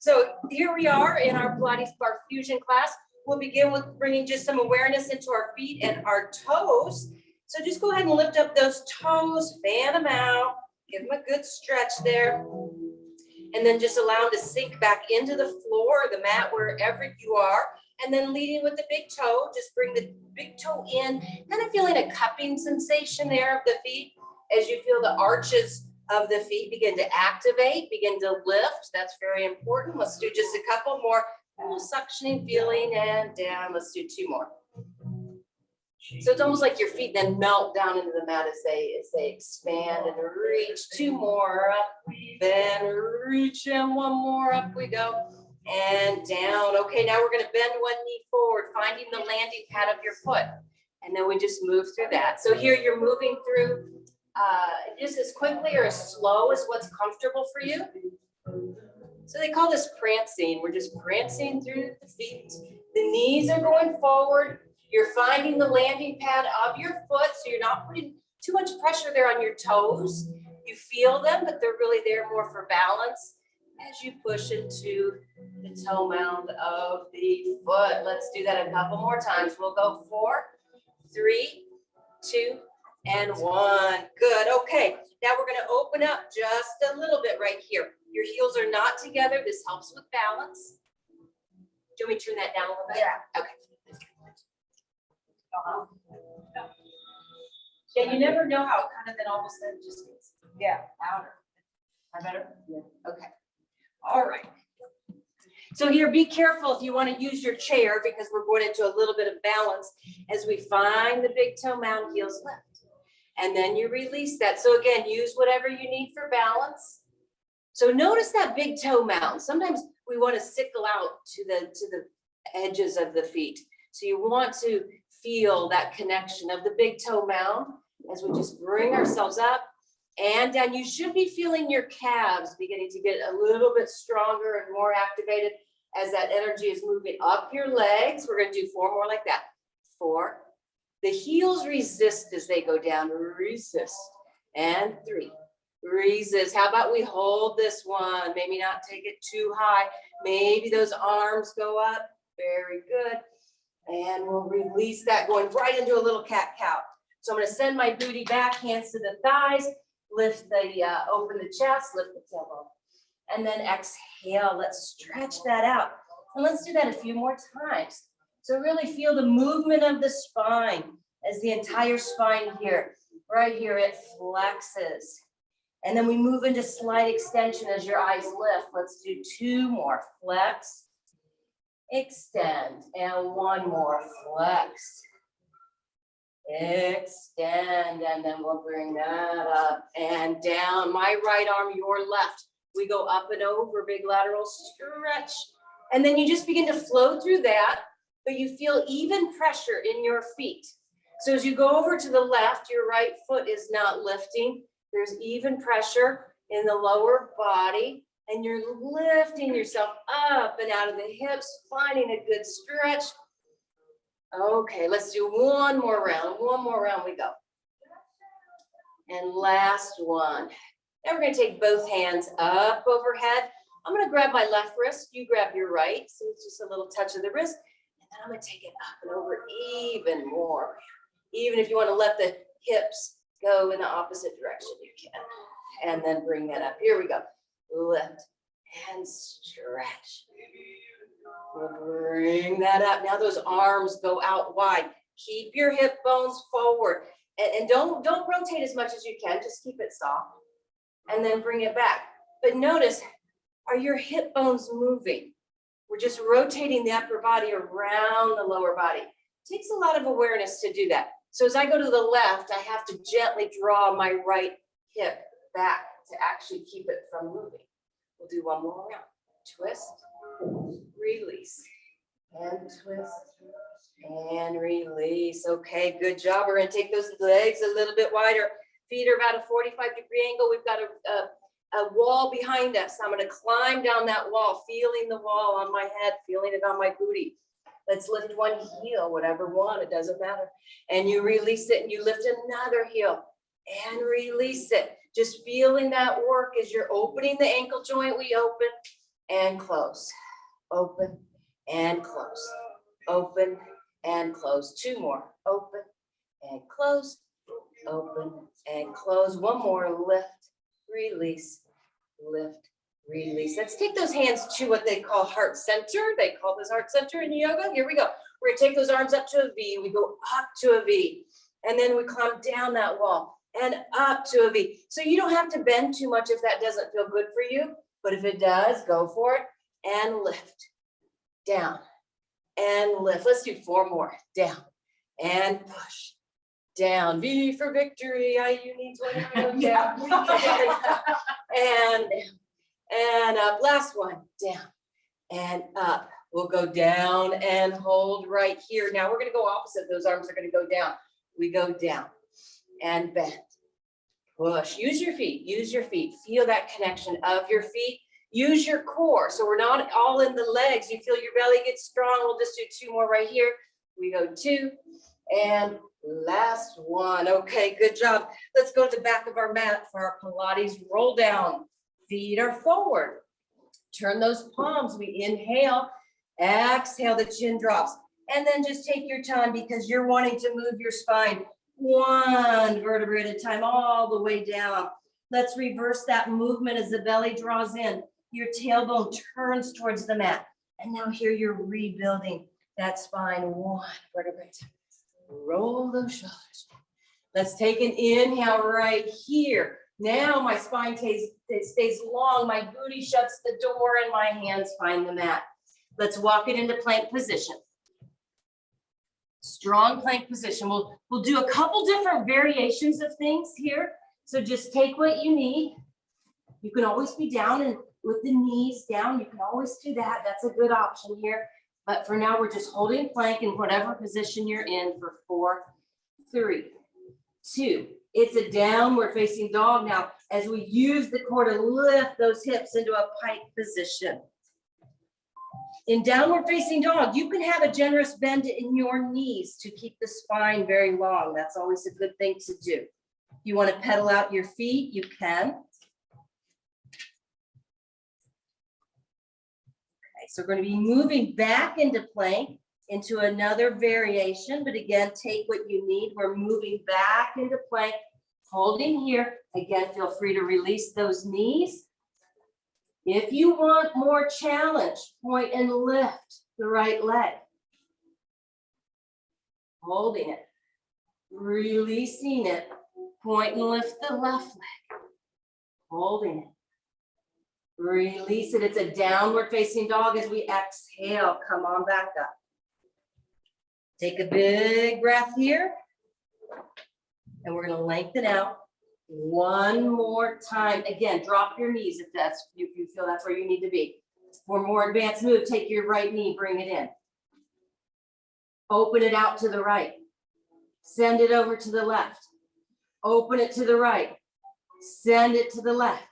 So here we are in our Pilates Barre Fusion class. We'll begin with bringing just some awareness into our feet and our toes. So just go ahead and lift up those toes, fan them out, give them a good stretch there. And then just allow them to sink back into the floor or the mat, wherever you are. And then leading with the big toe, just bring the big toe in, kind of feeling a cupping sensation there of the feet as you feel the arches of the feet begin to activate, begin to lift. That's very important. Let's do just a couple more. A little suctioning, feeling, and down. Let's do two more. So it's almost like your feet then melt down into the mat as they expand and reach. Two more up, then reach, and one more, up we go, and down. Okay, now we're gonna bend one knee forward, finding the landing pad of your foot. And then we just move through that. So here you're moving through just as quickly or as slow as what's comfortable for you. So they call this prancing. We're just prancing through the feet. The knees are going forward. You're finding the landing pad of your foot, so you're not putting too much pressure there on your toes. You feel them, but they're really there more for balance as you push into the toe mound of the foot. Let's do that a couple more times. We'll go 4, 3, 2, and 1. Good. Okay, now we're going to open up just a little bit right here. Your heels are not together. This helps with balance. Do you want me to turn that down a little bit? Yeah. Okay. Yeah, you never know how it kind of then all of a sudden just gets louder. Am I better? Yeah. Okay. All right. So here, be careful if you want to use your chair because we're going into a little bit of balance as we find the big toe mound, heels lift. And then you release that. So again, use whatever you need for balance. So notice that big toe mound. Sometimes we want to sickle out to the edges of the feet. So you want to feel that connection of the big toe mound as we just bring ourselves up and down. You should be feeling your calves beginning to get a little bit stronger and more activated as that energy is moving up your legs. We're going to do 4 more like that. 4. The heels resist as they go down. Resist. And 3. Resist. How about we hold this one? Maybe not take it too high. Maybe those arms go up. Very good. And we'll release that, going right into a little cat-cow. So I'm going to send my booty back, hands to the thighs, lift the, open the chest, lift the tailbone. And then exhale, let's stretch that out. And let's do that a few more times. So really feel the movement of the spine as the entire spine here, right here, it flexes. And then we move into slight extension as your eyes lift. Let's do 2 more, flex. Extend, and 1 more, flex, extend, and then we'll bring that up and down. My right arm, your left. We go up and over, big lateral stretch. And then you just begin to flow through that, but you feel even pressure in your feet. So as you go over to the left, your right foot is not lifting. There's even pressure in the lower body. And you're lifting yourself up and out of the hips, finding a good stretch. Okay, let's do 1 more round. 1 more round we go. And last one. Now we're going to take both hands up overhead. I'm going to grab my left wrist. You grab your right. So it's just a little touch of the wrist. And then I'm going to take it up and over even more. Even if you want to let the hips go in the opposite direction, you can. And then bring that up. Here we go. Lift and stretch. We'll bring that up. Now those arms go out wide. Keep your hip bones forward. And don't rotate as much as you can. Just keep it soft. And then bring it back. But notice, are your hip bones moving? We're just rotating the upper body around the lower body. It takes a lot of awareness to do that. So as I go to the left, I have to gently draw my right hip back to actually keep it from moving. We'll do 1 more round. Twist, release, and twist, and release. Okay, good job. We're going to take those legs a little bit wider. Feet are about a 45-degree angle. We've got a wall behind us. I'm going to climb down that wall, feeling the wall on my head, feeling it on my booty. Let's lift one heel, whatever one, it doesn't matter. And you release it, and you lift another heel and release it. Just feeling that work as you're opening the ankle joint, we open, and close. Open and close. Open and close. Two more. Open and close. Open and close. One more. Lift, release, lift, release. Let's take those hands to what they call heart center. They call this heart center in yoga. Here we go. We're gonna take those arms up to a V. We go up to a V. And then we climb down that wall and up to a V. So you don't have to bend too much if that doesn't feel good for you. But if it does, go for it. And lift, down, and lift. Let's do 4 more. Down, and push. Down, V for victory. You need 20 down. And up. Last one. Down and up. We'll go down and hold right here. Now we're going to go opposite. Those arms are going to go down. We go down and bend. Push. Use your feet. Use your feet. Feel that connection of your feet. Use your core. So we're not all in the legs. You feel your belly get strong. We'll just do 2 more right here. We go 2 and last one. Okay, good job. Let's go to the back of our mat for our Pilates roll down. Feet are forward. Turn those palms. We inhale, exhale, the chin drops. And then just take your time because you're wanting to move your spine 1 vertebra at a time all the way down. Let's reverse that movement as the belly draws in. Your tailbone turns towards the mat. And now here you're rebuilding that spine 1 vertebra at a time. Roll those shoulders. Let's take an inhale right here. Now my spine stays long, my booty shuts the door, and my hands find the mat. Let's walk it into plank position. Strong plank position. We'll do a couple different variations of things here. So just take what you need. You can always be down and with the knees down. You can always do that. That's a good option here. But for now, we're just holding plank in whatever position you're in for 4, 3, 2. It's a downward facing dog now as we use the core to lift those hips into a pike position. In downward facing dog, you can have a generous bend in your knees to keep the spine very long. That's always a good thing to do. If you want to pedal out your feet, you can. Okay, so we're going to be moving back into plank, into another variation, but again, take what you need. We're moving back into plank, holding here. Again, feel free to release those knees. If you want more challenge, point and lift the right leg. Holding it, releasing it, point and lift the left leg. Holding it, release it. It's a downward facing dog as we exhale. Come on back up. Take a big breath here. And we're going to lengthen out. 1 more time. Again, drop your knees if you feel that's where you need to be. For more advanced move, take your right knee, bring it in. Open it out to the right. Send it over to the left. Open it to the right. Send it to the left.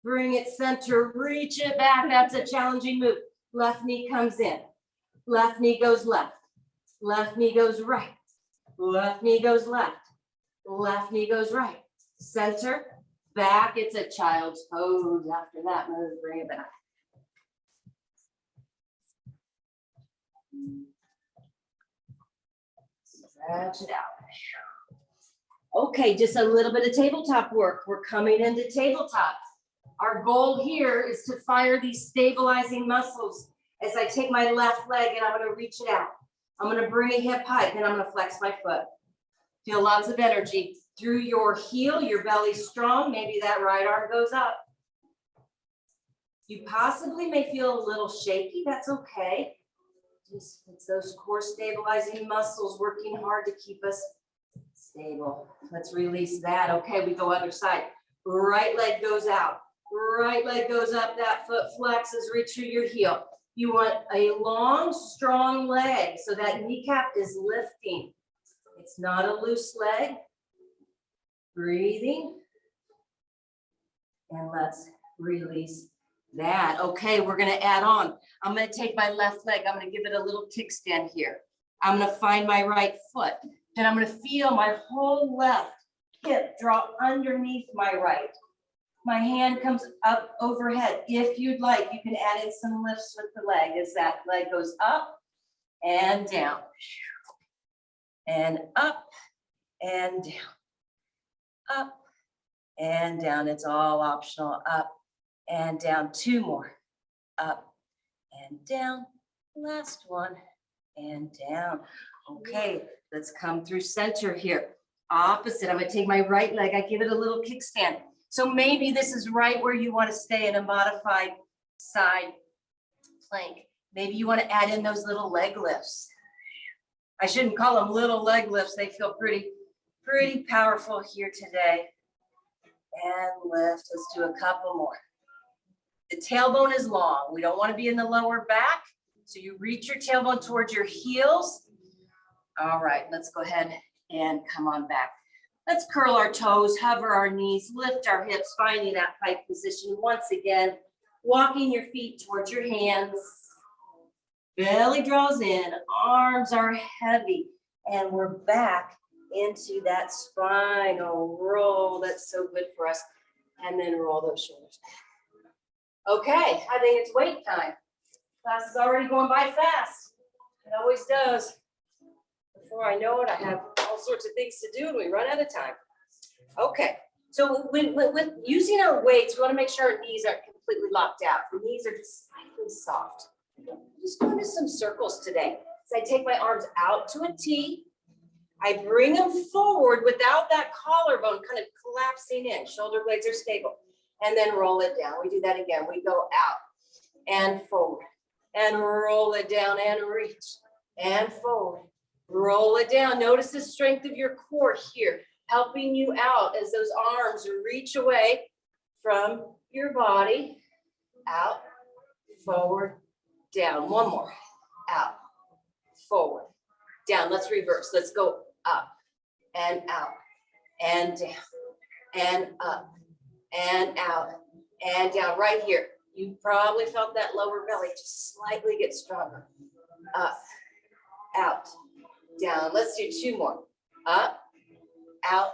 Bring it center, reach it back. That's a challenging move. Left knee comes in. Left knee goes left. Left knee goes right. Left knee goes left. Left knee goes right. Center, back. It's a child's pose after that move. Bring it back. Stretch it out. Okay, just a little bit of tabletop work. We're coming into tabletop. Our goal here is to fire these stabilizing muscles as I take my left leg and I'm going to reach it out. I'm going to bring a hip hike and I'm going to flex my foot. Feel lots of energy through your heel, your belly's strong. Maybe that right arm goes up. You possibly may feel a little shaky. That's okay. Just it's those core stabilizing muscles working hard to keep us stable. Let's release that. Okay, we go other side. Right leg goes out. Right leg goes up. That foot flexes. Reach through your heel. You want a long, strong leg so that kneecap is lifting. It's not a loose leg. Breathing. And let's release that. Okay, we're going to add on. I'm going to take my left leg. I'm going to give it a little kickstand here. I'm going to find my right foot. Then I'm going to feel my whole left hip drop underneath my right. My hand comes up overhead. If you'd like, you can add in some lifts with the leg as that leg goes up and down. And up and down. Up and down. It's all optional. Up and down. 2 more. Up and down. Last one. And down. Okay, let's come through center here. Opposite. I'm going to take my right leg. I give it a little kickstand. So maybe this is right where you want to stay in a modified side plank. Maybe you want to add in those little leg lifts. I shouldn't call them little leg lifts. They feel pretty powerful here today. And lift. Let's do a couple more. The tailbone is long. We don't want to be in the lower back. So you reach your tailbone towards your heels. All right, let's go ahead and come on back. Let's curl our toes, hover our knees, lift our hips, finding that pike position. Once again, walking your feet towards your hands. Belly draws in, arms are heavy, and we're back into that spinal roll. That's so good for us. And then roll those shoulders back. Okay, I think it's weight time. Class is already going by fast. It always does. Before I know it, I have all sorts of things to do and we run out of time. Okay, so with using our weights, we want to make sure our knees aren't completely locked out. The knees are just slightly soft. Just go into some circles today. So I take my arms out to a T. I bring them forward without that collarbone kind of collapsing in. Shoulder blades are stable. And then roll it down. We do that again. We go out and forward and roll it down and reach and forward. Roll it down. Notice the strength of your core here, helping you out as those arms reach away from your body. Out, forward, down. One more. Out, forward, down. Let's reverse. Let's go up and out and down and up and out and down. Right here. You probably felt that lower belly just slightly get stronger. Up, out, down. Let's do 2 more. Up, out,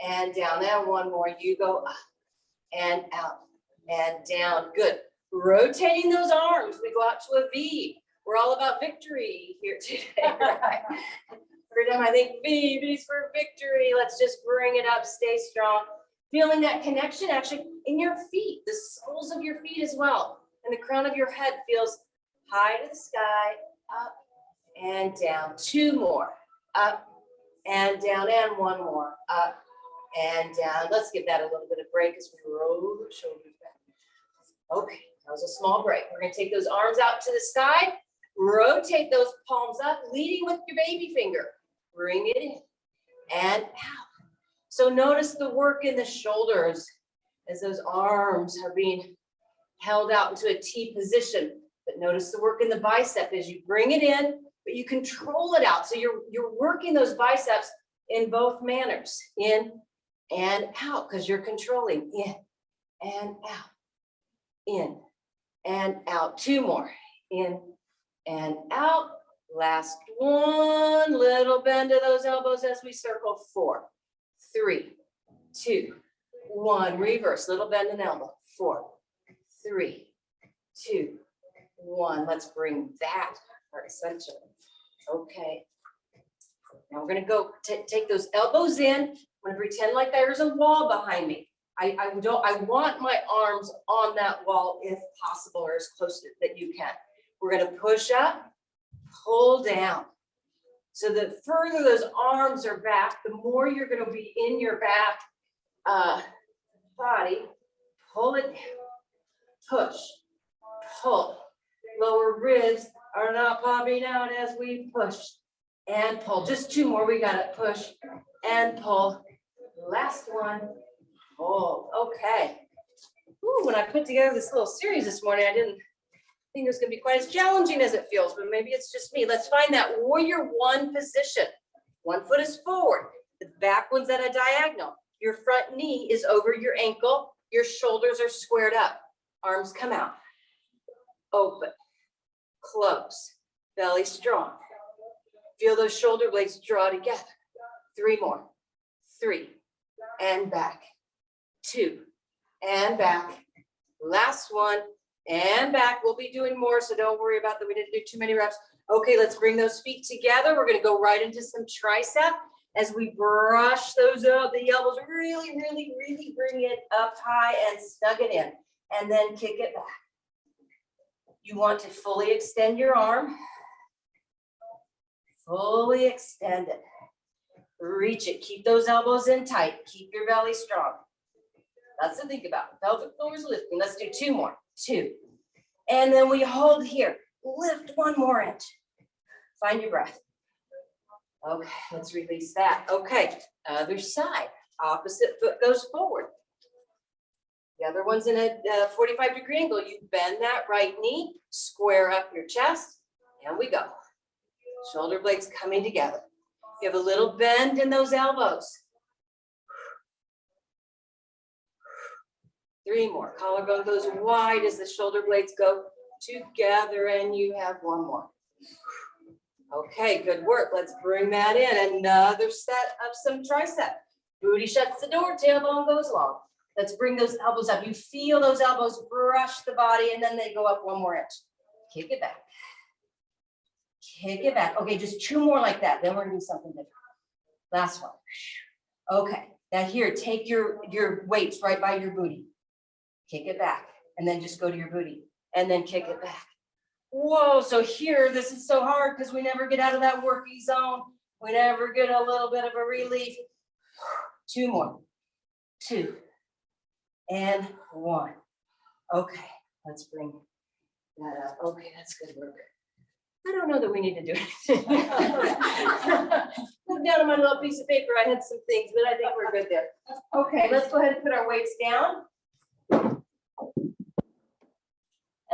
and down. Now 1 more. You go up and out and down. Good. Rotating those arms. We go out to a V. We're all about victory here today, right? Every time I think V, V's for victory. Let's just bring it up. Stay strong. Feeling that connection actually in your feet, the soles of your feet as well. And the crown of your head feels high to the sky, up and down. 2 more, up and down, and 1 more, up and down. Let's give that a little bit of break as we roll the shoulders back. Okay, that was a small break. We're gonna take those arms out to the side, rotate those palms up, leading with your baby finger. Bring it in and out. So notice the work in the shoulders as those arms are being held out into a T position. But notice the work in the bicep as you bring it in, but you control it out. So you're working those biceps in both manners, in and out, because you're controlling in and out, in and out. 2 more, in and out. Last one, little bend of those elbows as we circle. 4, 3, 2, 1. Reverse, little bend in elbow. 4, 3, 2, 1. Let's bring that our center. Okay. Now we're gonna go take those elbows in. I'm gonna pretend like there's a wall behind me. I want my arms on that wall if possible, or as close to that you can. We're gonna push up, pull down. So the further those arms are back, the more you're gonna be in your back body. Pull it down, push, pull. Lower ribs are not popping out as we push and pull. Just 2 more. We got it. Push and pull. Last one. Pull. Okay. Ooh, when I put together this little series this morning, I didn't think it was going to be quite as challenging as it feels, but maybe it's just me. Let's find that warrior 1 position. 1 foot is forward. The back one's at a diagonal. Your front knee is over your ankle. Your shoulders are squared up. Arms come out. Open. Close. Belly strong. Feel those shoulder blades draw together. 3 more. 3. And back. 2. and back. Last one, and back. We'll be doing more, so don't worry about that. We didn't do too many reps. Okay, let's bring those feet together. We're gonna go right into some tricep as we brush those up, the elbows, really, really, really bring it up high and snug it in, and then kick it back. You want to fully extend your arm. Fully extend it. Reach it. Keep those elbows in tight. Keep your belly strong. That's to think about. Pelvic floor is lifting. Let's do two more. Two. And then we hold here. Lift one more inch. Find your breath. Okay, let's release that. Okay, other side. Opposite foot goes forward. The other one's in a 45-degree angle. You bend that right knee, square up your chest, and we go. Shoulder blades coming together. You have a little bend in those elbows. 3 more. Collarbone goes wide as the shoulder blades go together, and you have 1 more. Okay, good work. Let's bring that in. Another set of some tricep. Booty shuts the door, tailbone goes long. Let's bring those elbows up. You feel those elbows brush the body, and then they go up 1 more inch. Kick it back. Kick it back. Okay, just 2 more like that. Then we're gonna do something different. Last one. Okay, now here, take your weights right by your booty. Kick it back, and then just go to your booty, and then kick it back. Whoa, so here, this is so hard because we never get out of that worky zone. We never get a little bit of a relief. 2 more. 2. And 1. Okay, let's bring that up. Okay, that's good work. I don't know that we need to do anything. Look down on my little piece of paper. I had some things, but I think we're good there. Okay, let's go ahead and put our weights down. And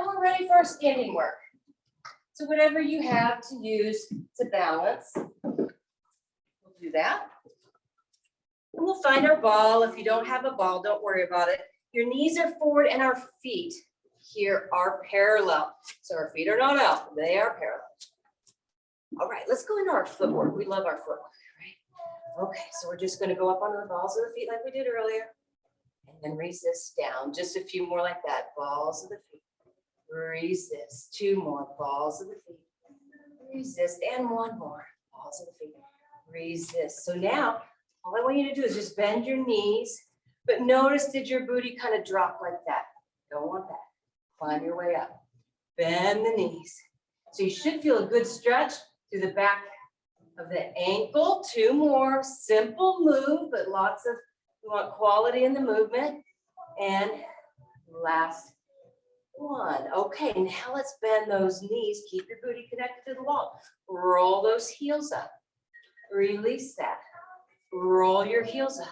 we're ready for our standing work. So whatever you have to use to balance, we'll do that. And we'll find our ball. If you don't have a ball, don't worry about it. Your knees are forward and our feet here are parallel. So our feet are not out, they are parallel. All right, let's go into our footwork. We love our footwork, right? Okay, so we're just gonna go up onto the balls of the feet like we did earlier, and then resist down. Just a few more like that, balls of the feet. Resist, 2 more, balls of the feet. Resist, and 1 more, balls of the feet. Resist. So now, all I want you to do is just bend your knees, but notice, did your booty kind of drop like that? Don't want that. Climb your way up. Bend the knees. So you should feel a good stretch through the back of the ankle. 2 more. Simple move, but lots of, we want quality in the movement. And last 1. Okay, now let's bend those knees. Keep your booty connected to the wall. Roll those heels up. Release that. Roll your heels up.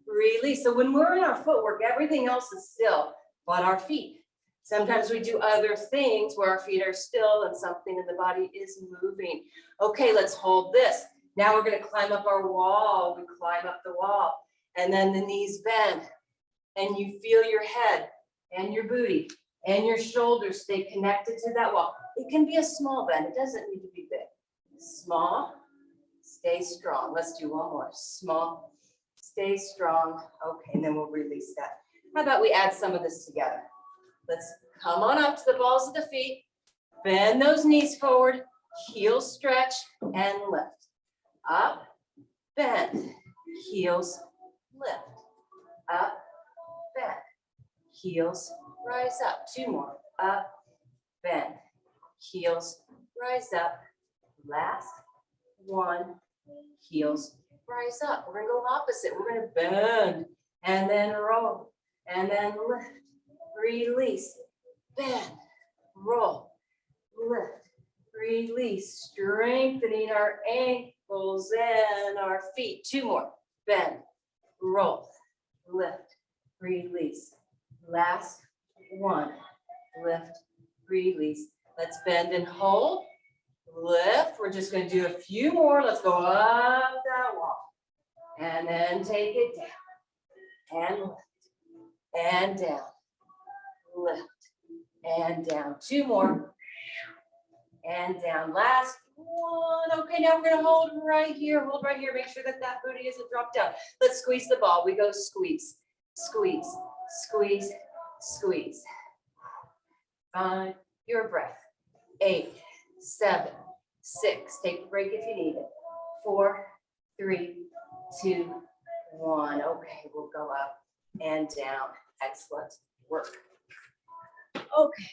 Release. So when we're in our footwork, everything else is still but our feet. Sometimes we do other things where our feet are still and something in the body is moving. Okay, let's hold this. Now we're going to climb up our wall. We climb up the wall, and then the knees bend, and you feel your head and your booty and your shoulders stay connected to that wall. It can be a small bend. It doesn't need to be big. Small, stay strong. Let's do 1 more. Small, stay strong. Okay, and then we'll release that. How about we add some of this together? Let's come on up to the balls of the feet. Bend those knees forward. Heels stretch and lift. Up, bend. Heels lift. Up, bend. Heels rise up. 2 more. Up, bend. Heels rise up. Last 1. Heels rise up. We're going to go opposite. We're going to bend and then roll and then lift. Release. Bend. Roll. Lift. Release. Strengthening our ankles and our feet. 2 more. Bend. Roll. Lift. Release. Last 1. Lift. Release. Let's bend and hold. Lift. We're just going to do a few more. Let's go up that wall. And then take it down. And lift. And down. Lift. And down. 2 more. And down. Last 1. Okay, now we're going to hold right here. Hold right here. Make sure that that booty isn't dropped down. Let's squeeze the ball. We go squeeze. Squeeze. squeeze, squeeze. Find your breath. 8, 7, 6. Take a break if you need it. 4, 3, 2, 1. Okay, we'll go up and down. Excellent work. Okay.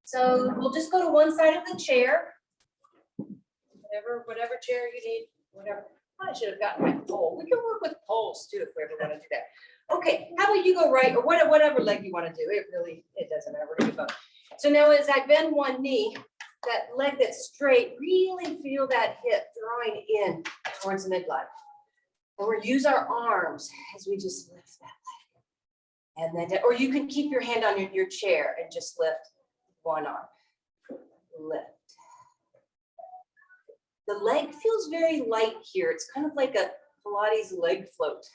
So we'll just go to one side of the chair. Whatever chair you need, whatever. I should have gotten my pole. We can work with poles too if we ever want to do that. Okay, how about you go right or whatever leg you want to do. It doesn't matter where you go. So now as I bend one knee, that leg that's straight, really feel that hip drawing in towards the midline. And we'll use our arms as we just lift that leg. And then, or you can keep your hand on your chair and just lift one arm. Lift. The leg feels very light here. It's kind of like a Pilates leg float.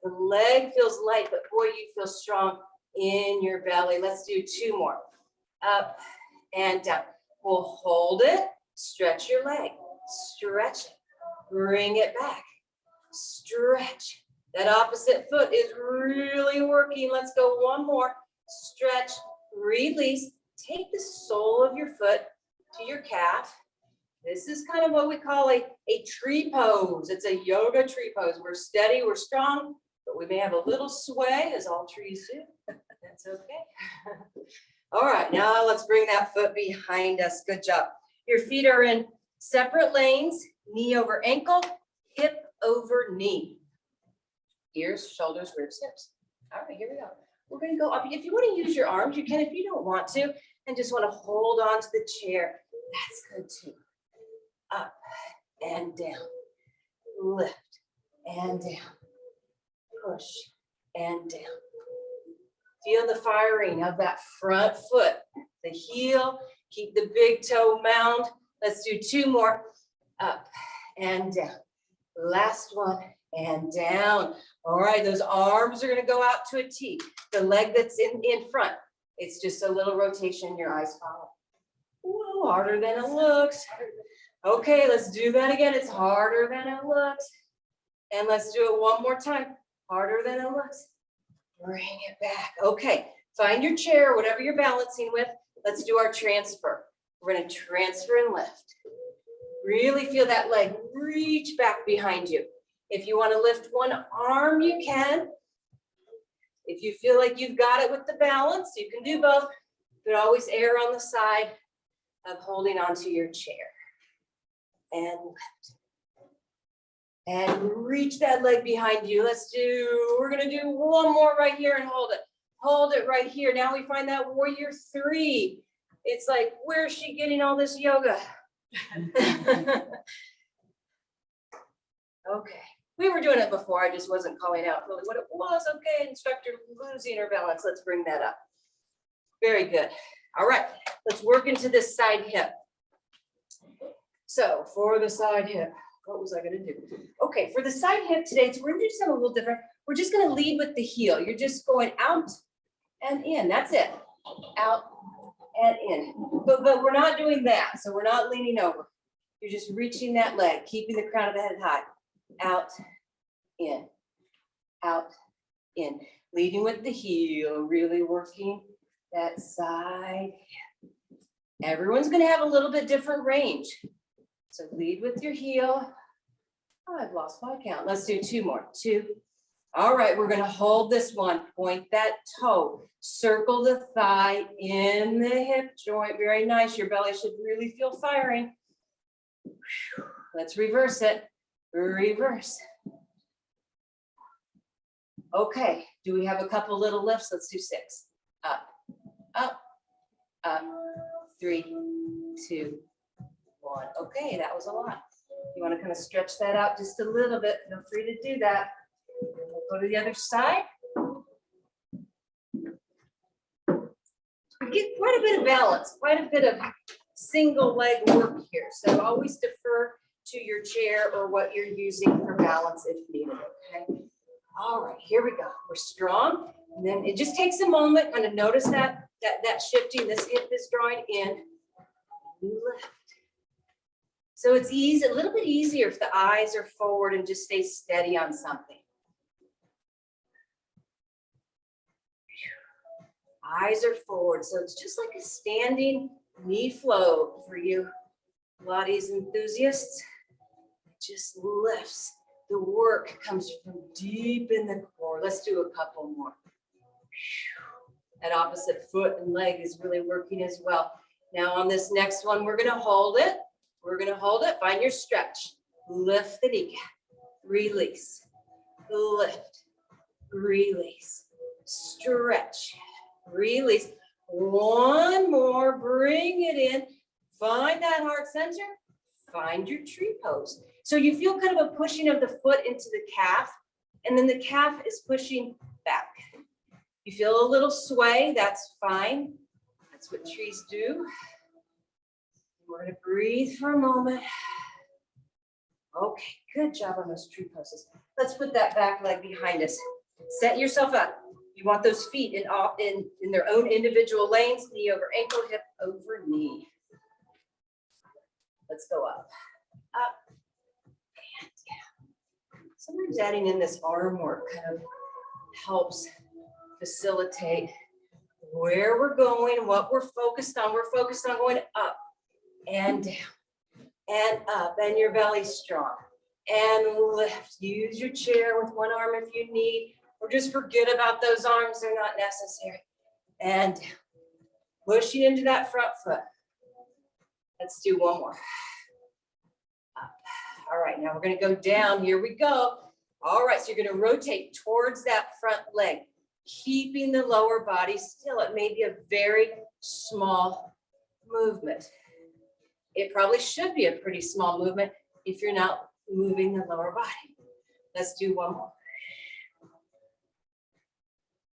The leg feels light, but boy, you feel strong in your belly. Let's do 2 more. Up and down. We'll hold it, stretch your leg, stretch it, bring it back, stretch. That opposite foot is really working. Let's go one more. Stretch, release. Take the sole of your foot to your calf. This is kind of what we call a tree pose. It's a yoga tree pose. We're steady, we're strong, but we may have a little sway, as all trees do. That's okay. All right, now let's bring that foot behind us. Good job. Your feet are in separate lanes, knee over ankle, hip over knee. Ears, shoulders, ribs, hips. All right, here we go. We're going to go up. If you want to use your arms, you can. If you don't want to, and just want to hold on to the chair, that's good too. Up and down, lift and down, push and down. Feel the firing of that front foot, the heel, keep the big toe mound. Let's do 2 more, up and down. Last one and down. All right, those arms are gonna go out to a T. The leg that's in front, it's just a little rotation, your eyes follow. Whoa, harder than it looks. Okay, let's do that again. It's harder than it looks. And let's do it one more time. Harder than it looks. Bring it back. Okay, find your chair, whatever you're balancing with. Let's do our transfer. We're going to transfer and lift. Really feel that leg reach back behind you. If you want to lift one arm, you can. If you feel like you've got it with the balance, you can do both, but always err on the side of holding onto your chair. And lift. And reach that leg behind you. We're gonna do one more right here and hold it. Hold it right here. Now we find that warrior 3. It's like, where's she getting all this yoga? Okay, we were doing it before. I just wasn't calling out really what it was. Okay, instructor losing her balance. Let's bring that up. Very good. All right, let's work into this side hip. So for the side hip, what was I going to do? Okay, for the side hip today, so we're going to do something a little different. We're just going to lead with the heel. You're just going out and in. That's it. Out and in. But we're not doing that. So we're not leaning over. You're just reaching that leg, keeping the crown of the head high. Out, in, out, in. Leading with the heel, really working that side hip. Everyone's going to have a little bit different range. So lead with your heel. Oh, I've lost my count. Let's do 2 more. 2. All right, we're going to hold this one. Point that toe. Circle the thigh in the hip joint. Very nice. Your belly should really feel firing. Let's reverse it. Reverse. Okay, do we have a couple little lifts? Let's do 6. Up, up, up. 3, 2, 1. Okay, that was a lot. You want to kind of stretch that out just a little bit. Feel free to do that. We'll go to the other side. We get quite a bit of balance, quite a bit of single leg work here. So always defer to your chair or what you're using for balance if needed, okay? All right, here we go. We're strong. And then it just takes a moment, kind of notice that shifting. This hip is drawing in. Lift. So it's easy, a little bit easier if the eyes are forward and just stay steady on something. Eyes are forward. So it's just like a standing knee flow for you Pilates enthusiasts. It just lifts. The work comes from deep in the core. Let's do a couple more. That opposite foot and leg is really working as well. Now on this next one, we're gonna hold it. We're gonna hold it. Find your stretch. Lift the kneecap. Release. Lift. Release. Stretch. Release. One more. Bring it in. Find that heart center. Find your tree pose. So you feel kind of a pushing of the foot into the calf, and then the calf is pushing back. You feel a little sway, that's fine. That's what trees do. We're gonna breathe for a moment. Okay, good job on those tree poses. Let's put that back leg behind us. Set yourself up. You want those feet in their own individual lanes, knee over ankle, hip over knee. Let's go up, up, and down. Sometimes adding in this arm work kind of helps facilitate where we're going, what we're focused on. We're focused on going up and down and up, and your belly's strong. And lift. Use your chair with one arm if you need, or just forget about those arms, they're not necessary. And pushing into that front foot. Let's do one more. Up. All right, now we're gonna go down. Here we go. All right, so you're gonna rotate towards that front leg, keeping the lower body still. It may be a very small movement. It probably should be a pretty small movement if you're not moving the lower body. Let's do one more.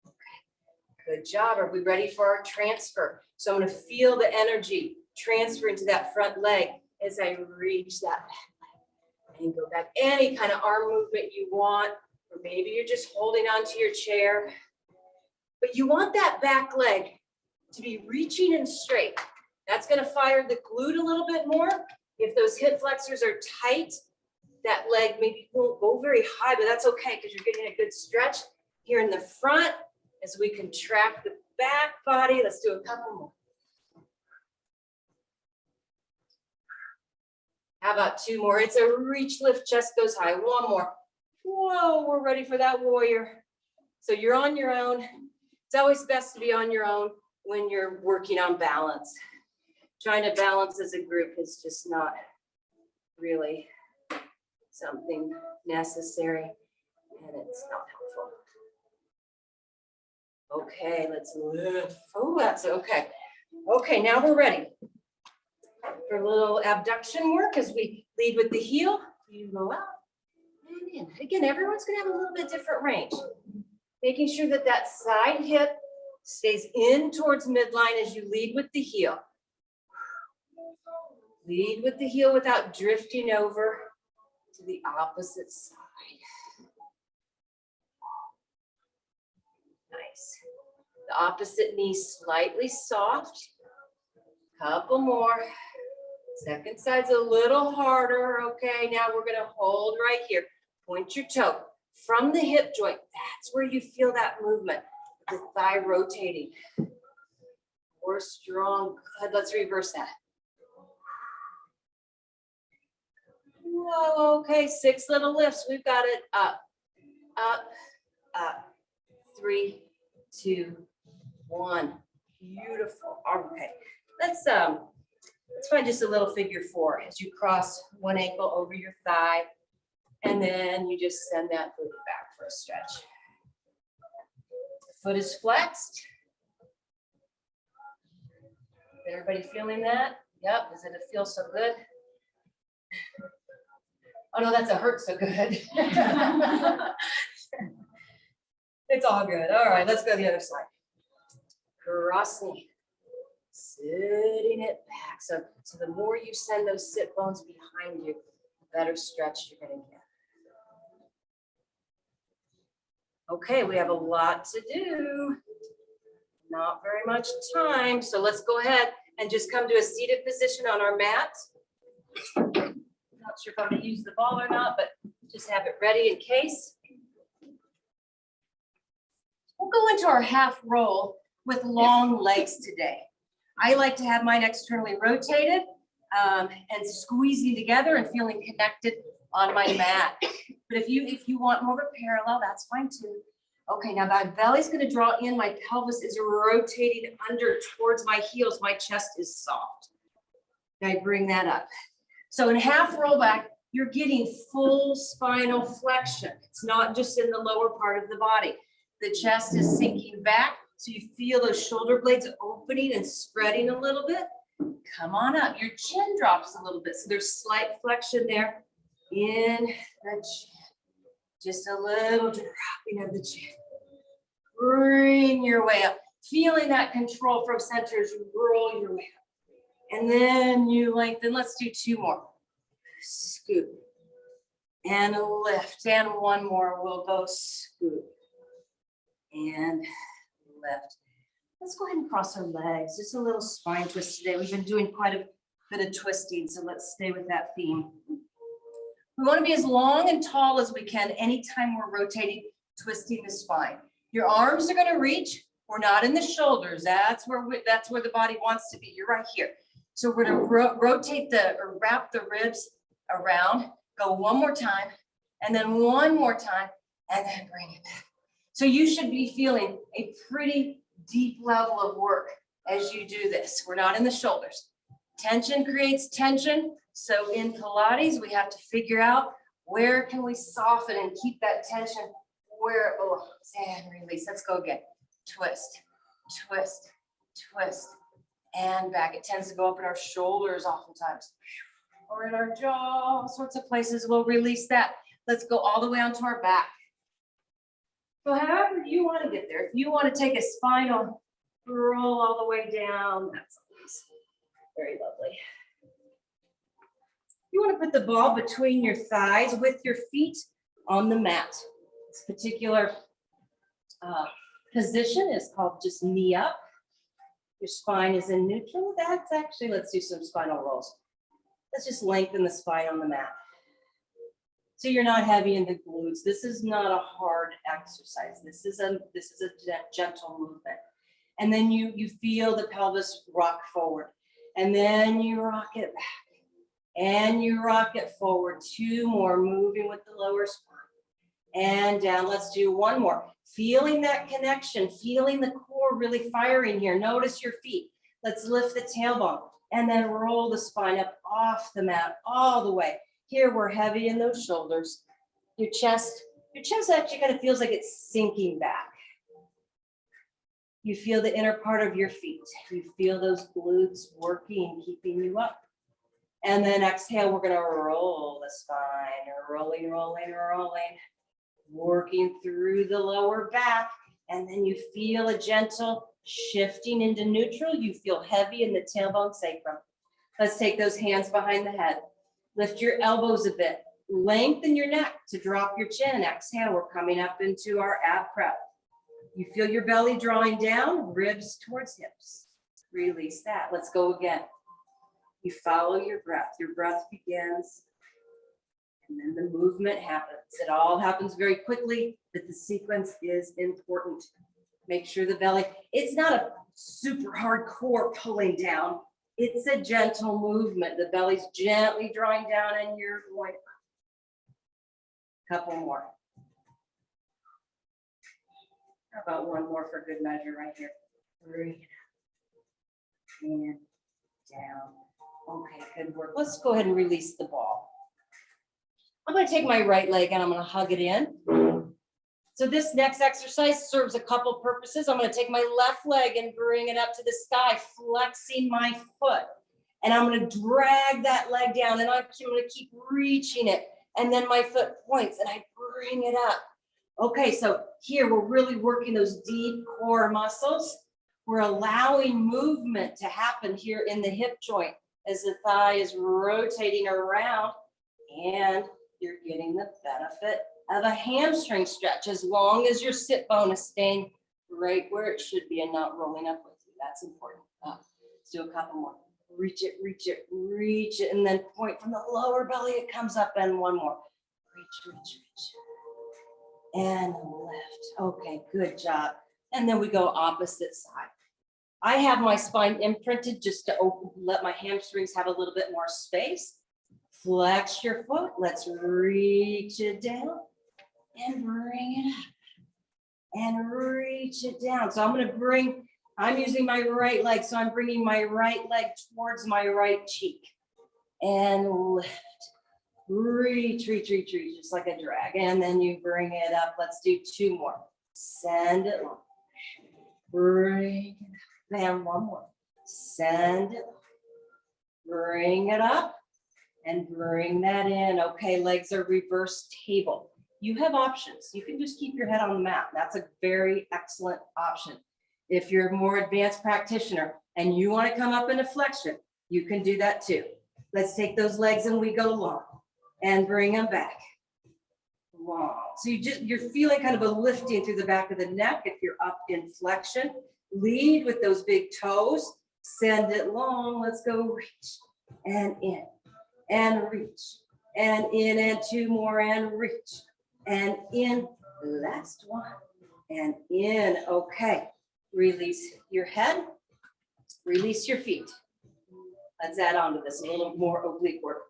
Okay, good job. Are we ready for our transfer? So I'm gonna feel the energy transfer into that front leg as I reach that back leg and go back. Any kind of arm movement you want, or maybe you're just holding onto your chair, but you want that back leg to be reaching and straight. That's gonna fire the glute a little bit more. If those hip flexors are tight, that leg maybe won't go very high, but that's okay because you're getting a good stretch here in the front as we contract the back body. Let's do a couple more. How about two more? It's a reach, lift, chest goes high. One more. Whoa, we're ready for that warrior. So you're on your own. It's always best to be on your own when you're working on balance. Trying to balance as a group is just not really something necessary, and it's not helpful. Okay, let's lift. Oh, that's okay. Okay, now we're ready for a little abduction work as we lead with the heel. You go out and in. Again, everyone's gonna have a little bit different range. Making sure that that side hip stays in towards midline as you lead with the heel. Lead with the heel without drifting over to the opposite side. Nice. The opposite knee slightly soft. Couple more. Second side's a little harder. Okay, now we're gonna hold right here. Point your toe from the hip joint. That's where you feel that movement. The thigh rotating. We're strong. Good. Let's reverse that. Whoa, okay, 6 little lifts. We've got it. Up, up, up. 3, 2, 1. Beautiful. Okay, let's find just a little figure 4 as you cross one ankle over your thigh, and then you just send that foot back for a stretch. The foot is flexed. Everybody feeling that? Yep. Does it feel so good? Oh no, that's a hurt so good. It's all good. All right, let's go to the other side. Crossing, sitting it back. So the more you send those sit bones behind you, the better stretch you're gonna get. Okay, we have a lot to do. Not very much time. So let's go ahead and just come to a seated position on our mat. Not sure if I'm gonna use the ball or not, but just have it ready in case. We'll go into our half roll. with long legs today. I like to have mine externally rotated and squeezing together and feeling connected on my mat. But if you want more of a parallel, that's fine too. Okay, now my belly's going to draw in. My pelvis is rotating under towards my heels. My chest is soft. I bring that up. So in half roll back, you're getting full spinal flexion. It's not just in the lower part of the body. The chest is sinking back, so you feel those shoulder blades opening and spreading a little bit. Come on up. Your chin drops a little bit, so there's slight flexion there in the chin. Just a little dropping of the chin. Bring your way up. Feeling that control from center as you roll your way up. And then you lengthen. Let's do two more. Scoop. And lift. And one more. We'll go scoop. And lift. Let's go ahead and cross our legs. Just a little spine twist today. We've been doing quite a bit of twisting, so let's stay with that theme. We want to be as long and tall as we can anytime we're rotating, twisting the spine. Your arms are going to reach. We're not in the shoulders. That's where the body wants to be. You're right here. So we're going to rotate or wrap the ribs around. Go one more time, and then one more time, and then bring it back. So you should be feeling a pretty deep level of work as you do this. We're not in the shoulders. Tension creates tension. So in Pilates, we have to figure out where can we soften and keep that tension where it belongs. And release. Let's go again. Twist, twist, twist, and back. It tends to go up in our shoulders oftentimes, or in our jaw, all sorts of places. We'll release that. Let's go all the way onto our back. So however you want to get there, if you want to take a spinal roll all the way down, that's very lovely. You want to put the ball between your thighs with your feet on the mat. This particular position is called just knee up. Your spine is in neutral. That's actually, let's do some spinal rolls. Let's just lengthen the spine on the mat. So you're not heavy in the glutes. This is not a hard exercise. This is a gentle movement. And then you feel the pelvis rock forward. And then you rock it back. And you rock it forward. Two more, moving with the lower spine. And down. Let's do one more. Feeling that connection, feeling the core really firing here. Notice your feet. Let's lift the tailbone and then roll the spine up off the mat all the way. Here we're heavy in those shoulders. Your chest actually kind of feels like it's sinking back. You feel the inner part of your feet. You feel those glutes working, keeping you up. And then exhale, we're gonna roll the spine, rolling, rolling, rolling. Working through the lower back, and then you feel a gentle shifting into neutral. You feel heavy in the tailbone sacrum. Let's take those hands behind the head. Lift your elbows a bit. Lengthen your neck to drop your chin. Exhale, we're coming up into our ab prep. You feel your belly drawing down, ribs towards hips. Release that. Let's go again. You follow your breath. Your breath begins. And then the movement happens. It all happens very quickly, but the sequence is important. Make sure the belly, it's not a super hardcore pulling down. It's a gentle movement. The belly's gently drawing down and you're going up. Couple more. How about one more for good measure right here? Breathe up and down. Okay, good work. Let's go ahead and release the ball. I'm going to take my right leg and I'm going to hug it in. So this next exercise serves a couple purposes. I'm going to take my left leg and bring it up to the sky, flexing my foot. And I'm going to drag that leg down and I'm going to keep reaching it. And then my foot points and I bring it up. Okay, so here we're really working those deep core muscles. We're allowing movement to happen here in the hip joint as the thigh is rotating around, and you're getting the benefit of a hamstring stretch as long as your sit bone is staying right where it should be and not rolling up with you. That's important. Let's do a couple more. Reach it, reach it, reach it, and then point from the lower belly. It comes up, and one more. Reach, reach, reach. And lift. Okay, good job. And then we go opposite side. I have my spine imprinted just to let my hamstrings have a little bit more space. Flex your foot. Let's reach it down and bring it up and reach it down. So I'm using my right leg. So I'm bringing my right leg towards my right cheek and lift, reach, just like a drag. And then you bring it up. Let's do 2 more. Send it long. Bring it up. And 1 more. Send it. Bring it up and bring that in. Okay, legs are reverse table. You have options. You can just keep your head on the mat. That's a very excellent option. If you're a more advanced practitioner and you want to come up into flexion, you can do that too. Let's take those legs and we go long and bring them back. Long. So you're feeling kind of a lifting through the back of the neck if you're up in flexion. Lead with those big toes. Send it long. Let's go reach and in and reach and in and 2 more and reach and in. Last one and in. Okay. Release your head. Release your feet. Let's add on to this a little more oblique work.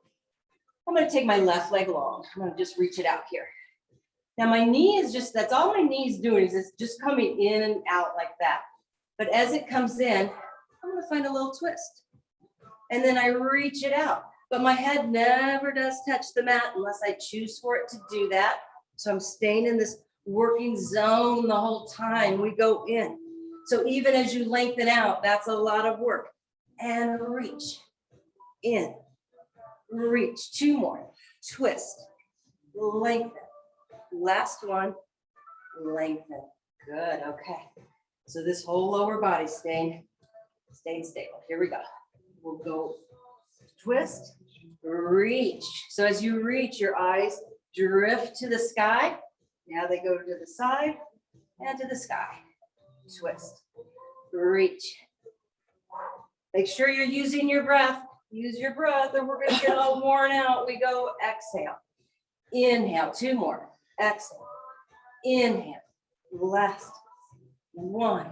I'm going to take my left leg long. I'm going to just reach it out here. Now my knee is that's all my knee is doing is it's just coming in and out like that. But as it comes in, I'm going to find a little twist. And then I reach it out. But my head never does touch the mat unless I choose for it to do that. So I'm staying in this working zone the whole time. We go in. So even as you lengthen out, that's a lot of work. And reach in. Reach. 2 more. Twist. Lengthen. Last one. Lengthen. Good. Okay. So this whole lower body staying stable. Here we go. We'll go twist, reach. So as you reach, your eyes drift to the sky. Now they go to the side and to the sky. Twist, reach. Make sure you're using your breath. Use your breath or we're going to get all worn out. We go exhale. Inhale. 2 more. Exhale. Inhale. Last one.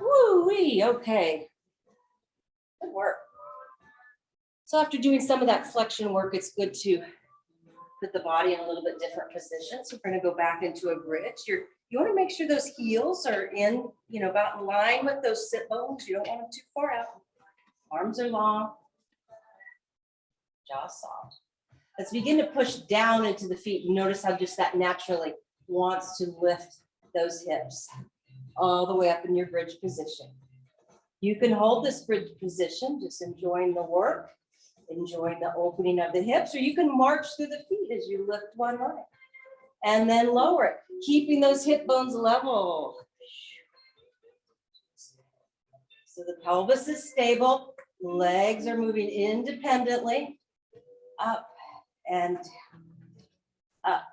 Woo-wee. Okay. Good work. So after doing some of that flexion work, it's good to put the body in a little bit different position. So we're going to go back into a bridge. You want to make sure those heels are in, about in line with those sit bones. You don't want them too far out. Arms are long. Jaw soft. Let's begin to push down into the feet. Notice how just that naturally wants to lift those hips all the way up in your bridge position. You can hold this bridge position, just enjoying the work, enjoying the opening of the hips, or you can march through the feet as you lift one leg and then lower it, keeping those hip bones level. So the pelvis is stable, legs are moving independently, up and down, up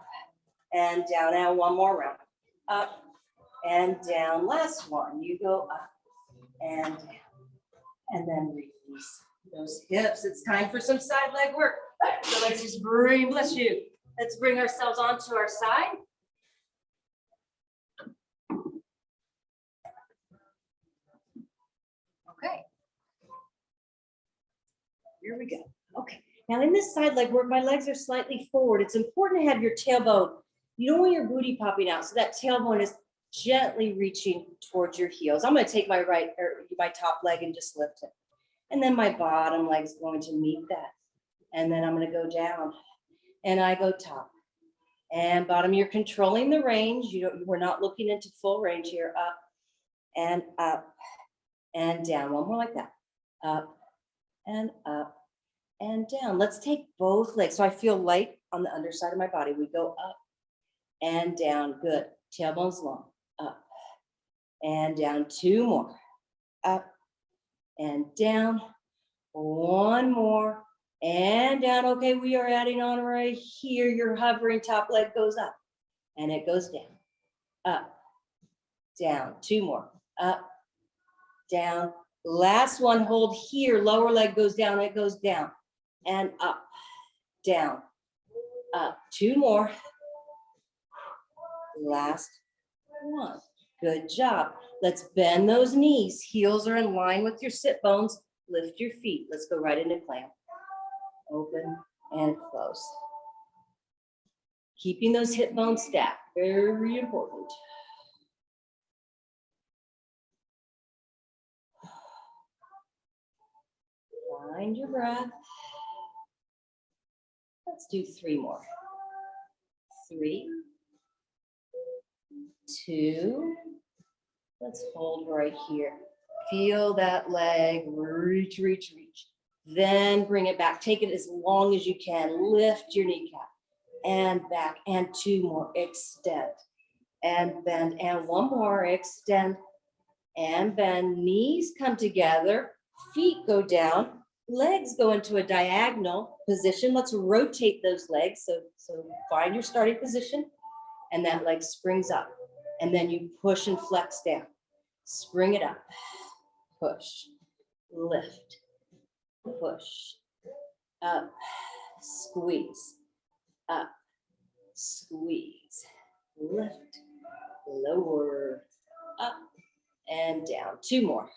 and down. Now 1 more round, up and down. Last one, you go up and down, and then release those hips. It's time for some side leg work. So let's just bring, bless you. Let's bring ourselves onto our side. Okay. Here we go. Okay. Now in this side leg work, my legs are slightly forward. It's important to have your tailbone. You don't want your booty popping out. So that tailbone is gently reaching towards your heels. I'm going to take my my top leg and just lift it. And then my bottom leg is going to meet that. And then I'm going to go down and I go top and bottom. You're controlling the range. We're not looking into full range here. Up and down. 1 more like that. Up and down. Let's take both legs. So I feel light on the underside of my body. We go up and down. Good. Tailbone's long. Up and down. 2 more. Up and down. 1 more and down. Okay, we are adding on right here. You're hovering, top leg goes up and it goes down. Up, down. 2 more. Up, down. Last one, hold here. Lower leg goes down, it goes down and up, down, up. 2 more. Last one. Good job. Let's bend those knees. Heels are in line with your sit bones. Lift your feet. Let's go right into clam. Open and close. Keeping those hip bones stacked, very important. Find your breath. Let's do 3 more. 3, 2. Let's hold right here. Feel that leg, reach, reach, reach. Then bring it back. Take it as long as you can. Lift your kneecap and back, and 2 more. Extend and bend, and 1 more. Extend and bend. Knees come together, feet go down, legs go into a diagonal position. Let's rotate those legs. So find your starting position, and that leg springs up. And then you push and flex down. Spring it up, push, lift, push, up, squeeze, up, squeeze, lift, lower, up, and down. 2 more,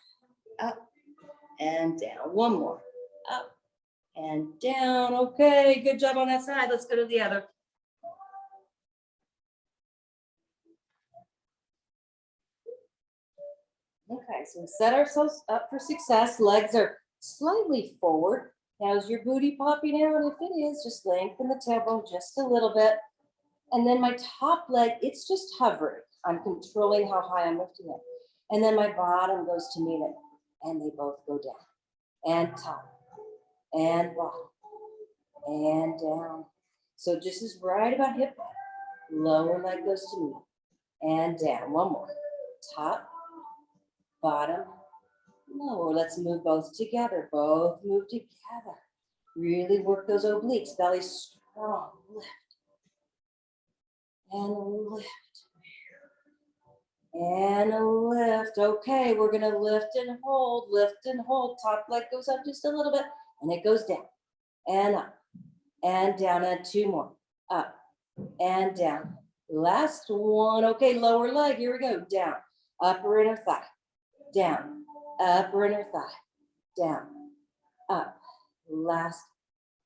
up, and down. 1 more, up, and down. Okay, good job on that side. Let's go to the other. Okay, so we set ourselves up for success. Legs are slightly forward. Now, is your booty popping out? If it is, just lengthen the tailbone just a little bit. And then my top leg, it's just hovering. I'm controlling how high I'm lifting it. And then my bottom goes to meet it. And they both go down. And top. And bottom. And down. So just as right about hip bone. Lower leg goes to meet it. And down. 1 more. Top. Bottom, lower. Let's move both together. Both move together. Really work those obliques. Belly strong. Lift. And lift. And lift. Okay, we're going to lift and hold. Lift and hold. Top leg goes up just a little bit. And it goes down. And up. And down. And 2 more. Up. And down. Last one. Okay, lower leg. Here we go. Down. Upper inner thigh. Down, upper inner thigh, down, up. Last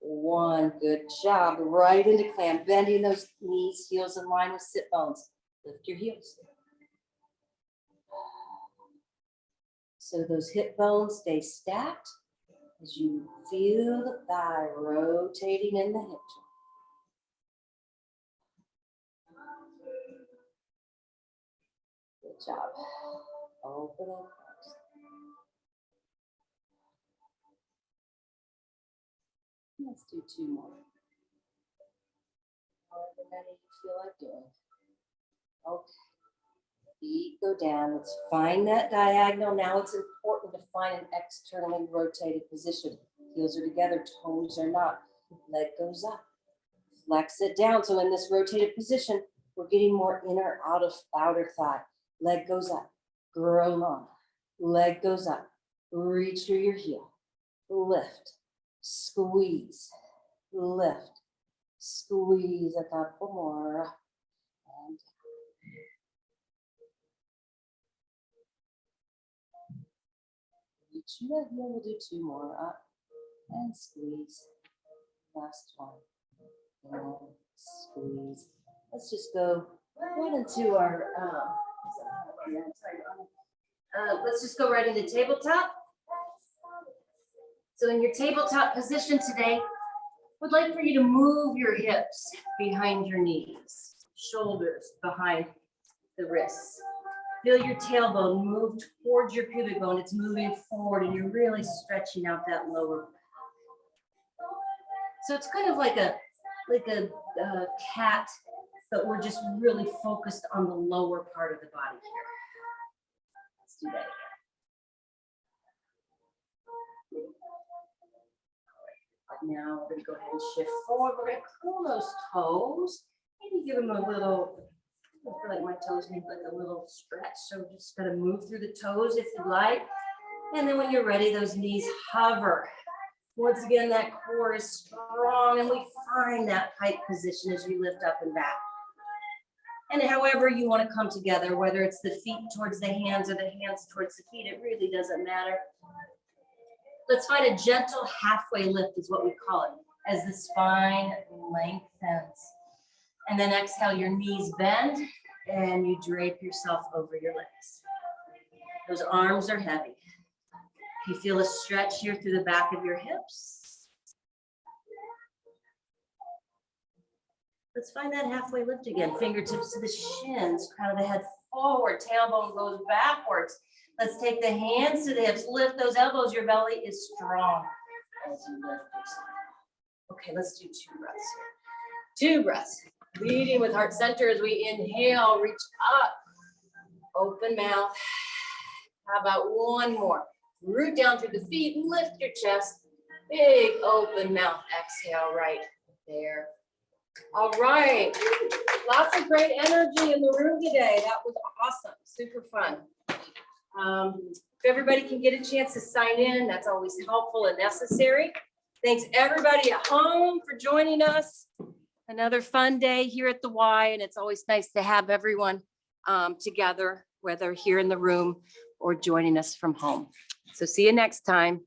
one. Good job. Right into clam, bending those knees, heels in line with sit bones. Lift your heels. So those hip bones stay stacked as you feel the thigh rotating in the hip joint. Good job. Open and close. Let's do 2 more. However many you feel like doing. Okay. Feet go down. Let's find that diagonal. Now it's important to find an externally rotated position. Heels are together, toes are not. Leg goes up. Flex it down. So in this rotated position, we're getting more inner outer thigh. Leg goes up. Grow long. Leg goes up. Reach through your heel. Lift. Squeeze. Lift. Squeeze. A couple more. And reach through that heel. We'll do 2 more. Up and squeeze. Last one. And squeeze. Let's just go right into our let's just go right into tabletop. So in your tabletop position today, would like for you to move your hips behind your knees, shoulders behind the wrists. Feel your tailbone move towards your pubic bone. It's moving forward and you're really stretching out that lower back. So it's kind of like a cat, but we're just really focused on the lower part of the body here. Let's do that again. Now we're going to go ahead and shift forward. We're going to curl those toes. Maybe give them a little, I feel like my toes need like a little stretch. So we're just going to move through the toes if you like. And then when you're ready, those knees hover. Once again, that core is strong and we find that pike position as you lift up and back. And however you want to come together, whether it's the feet towards the hands or the hands towards the feet, it really doesn't matter. Let's find a gentle halfway lift is what we call it, as the spine lengthens. And then exhale, your knees bend and you drape yourself over your legs. Those arms are heavy. You feel a stretch here through the back of your hips. Let's find that halfway lift again. Fingertips to the shins, crown of the head forward, tailbone goes backwards. Let's take the hands to the hips, lift those elbows, your belly is strong. As you lift yourself. Okay, let's do 2 breaths here. 2 breaths. Leading with heart center as we inhale, reach up, open mouth. How about one more? Root down through the feet, lift your chest. Big open mouth, exhale right there. All right, lots of great energy in the room today. That was awesome, super fun. If everybody can get a chance to sign in, that's always helpful and necessary. Thanks everybody at home for joining us. Another fun day here at the Y, and it's always nice to have everyone together, whether here in the room or joining us from home. So see you next time.